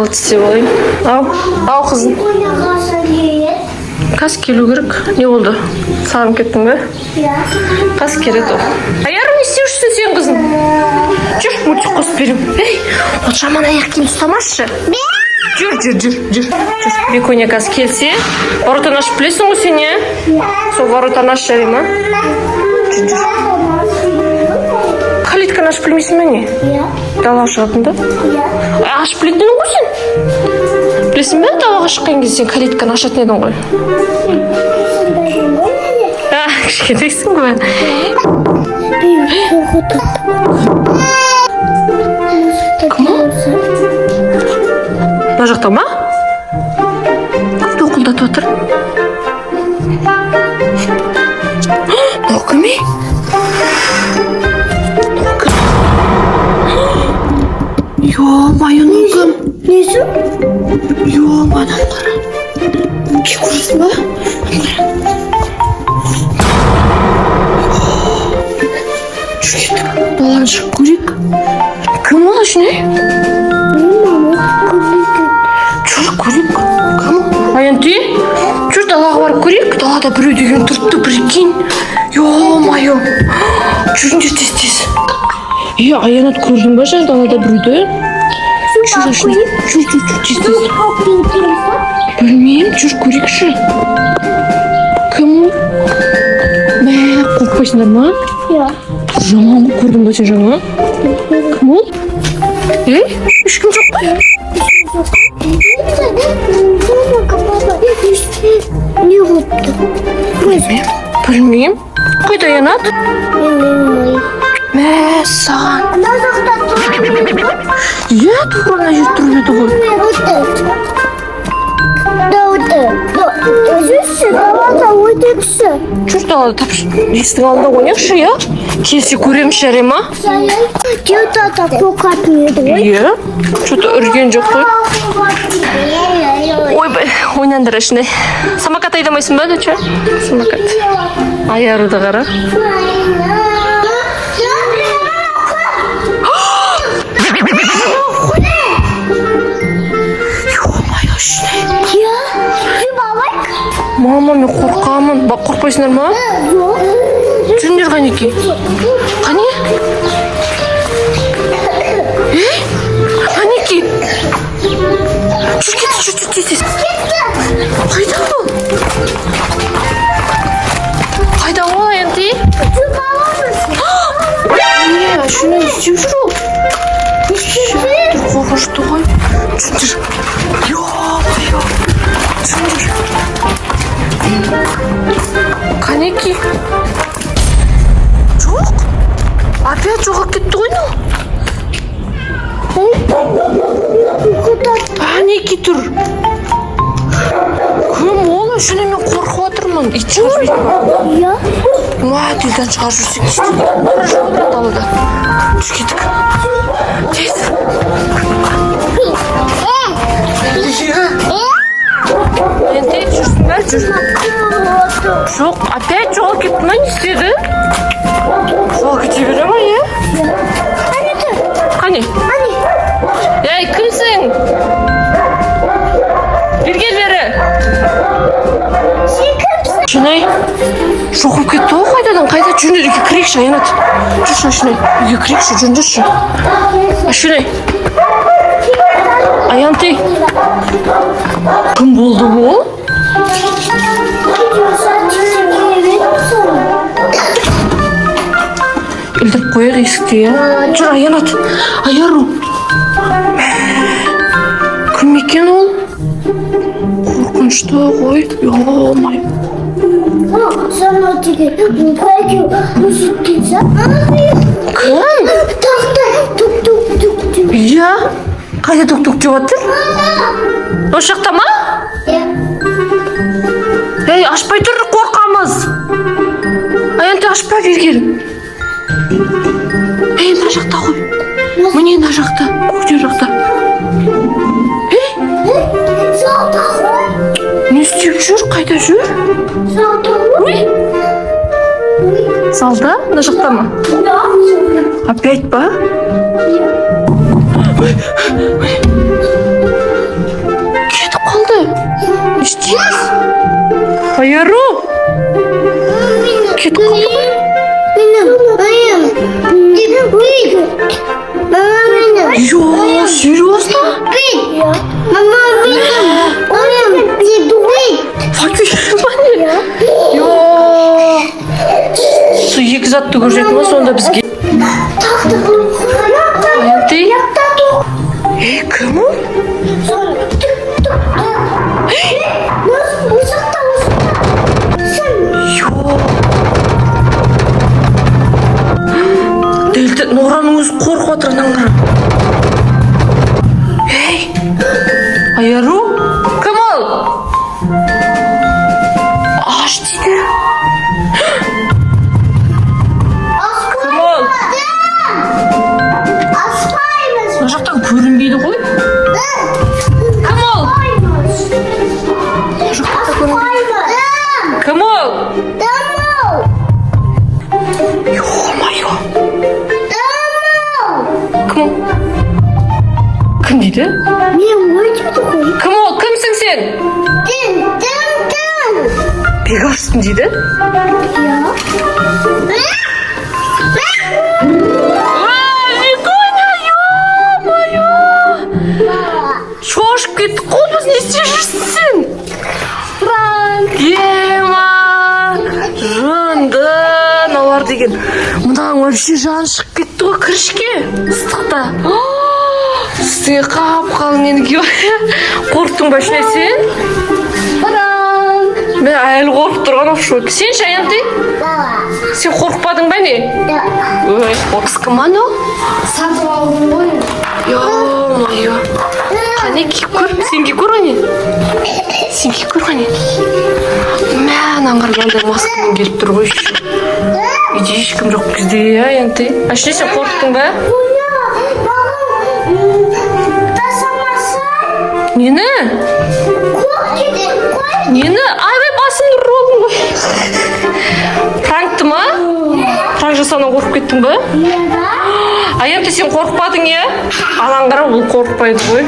тамақ істеп алайын. Ау қызым. Қас келу керек. Не болды? Сағынып кеттің бе? Қас келеді ол. Аярым, не істеп жүрсің сен қызым? Жүр, мультик қосып беремін. Ей, ол жаман аяқ киім ұстамашы. Жүр. Беконя қас келсе, воротаны ашып білесің ғой сен, е? Сол воротаны ашып жарай ма? Жүр. Калитканы ашып білмейсің бе не? Далаға шығатын да? Ашып білетін ғой сен? Білесің бе, далаға шыққан кезде сен калитканы ашатын едің ғой? Кішкентайсың ғой. Кім ол? Мына жақта ма? Көпті оқылдатып отыр. Мынау кім е? Ё-майо, ну кім? Несі? Ё-мадан қара. Ке көресің ба? Жүр кеттік. Баланы шығып көрейік. Кім ол ішіне? Жүр көрейік. Кім? Аянты? Жүр далаға барып көрейік. Далада біреу деген тұртты, прикинь. Ё-майо. Жүріңдер тез. Аянат көрдің ба жан далада біреуді? Жүр ашына. Жүр тез. Білмеймін, жүр көрейікші. Кім ол? Мә, қорқпайсыңдар ма? Жаман көрдің ба сен жаңа? Кім ол? Ешкім жоқ па? Не болыпты? Білмеймін. Қайда Аянат? Мә, саған. Тура ана жер тұрып еді ғой. Жүр далада тапшы. Есіктің алдында ойнайықшы, я? Келсе көреміз жарай ма? Где-то қорқатын еді ғой. Что-то үрген жоқ қой. Ойбай, ойнандыр ішіне. Самокат айдамайсың ба, доча? Самокат. Аяруды қара. Мама, мен қорқамын. Қорқпайсыңдар ма? Жүріңдер Қанеке. Қане? Қанеке. Жүр тез. Қайда ол? Аянты? Шыны істеп жүр ол. Қорқышты ғой. Жүріңдер. Ё-майо. Жүріңдер. Қанеке? Жоқ. Опять жоғалып кетті ғой ну. Қанеке тұр. Кім ол? Шыны мен қорқып отырмын. Ит шығар жүрсек ба? Тілден шығар жүрсек істейді. Қора жауыдыр далада. Жүр кеттік. Тез. Енді жүрсің бе? Жүр. Жоқ, опять жол кетті ма? Не істеді? Жол кете бере ма, е? Қане? Ей, кімсің? Бері. Шынай, жоғып кетті ғой қайдадан? Қайда жүріңдер, үйге кірейікші, Аянат. Жүрші, Шынай, үйге кірейікші, жүріңдерші. Шынай. Аянты. Кім болды ол? Ілдіріп қойық есікте, е? Жүр, Аянат. Аяру. Кім екен ол? Қорқынышты ғой. Ё-май. Sana dedi, belki müzikse. Kım? Tahta tuk. Ya, қайда тук-тук деп отыр? Осы жақта ма? Ей, ашпай тұр, қорқамыз. Аянты ашпа берген. Ей, мына жақта ғой. Міне мына жақта, көктем жақта. Ей, Залда. не істеп жүр? Қайда жүр? Залда. Залда? Мына жақта ма? Опять ба? Аяру. Кетіп қалды ғой. Йо, серьезно? Йо. Сол екі затты көрсетті ма сонда бізге? Аянты? Кім ол? Йо. Дәлді Нораның өзі қорқып отыр анан қарап. Ей, Аяру? Кім ол? Аш дейді. Кім ол? Мына жақтан көрінбейді ғой. Кім ол? Мына жақтан да көрінбейді. Кім ол? Ё-моё. Кім дейді? Кім ол? Кімсің сен? Бекарыспын дейді? Никоня, ё-моё. Шошып кеттік қой, біз не істеп жүрсің сен? Ема, жанды, мыналар деген. Мынаң вообще жаны шығып кетті ғой, кірішке, ыстықта. Үстіңе қап-қалың енді киіп. Қорықтың ба ішіне сен? Мен әлі қорқып тұрған в шоке. Сен Аянты? Сен қорқпадың ба не? Ой, ол кісі кім анау? Сатып алдым ғой. Ё-моё. Қане киіп көр, сен киіп көр ғане. Сен киіп көр ғане. Мә, аңғар мынандай маскамен келіп тұр ғой еще. Үйде ешкім жоқ бізде, Аянты. Ашне сен қорықтың ба? Нені? Нені? Айбай басымды ұрып ғой. Пранкты ма? Пранк жасауынан қорқып кеттің ба? Аянты сен қорқпадың, е? Алаң қара, бұл қорқпайды ғой.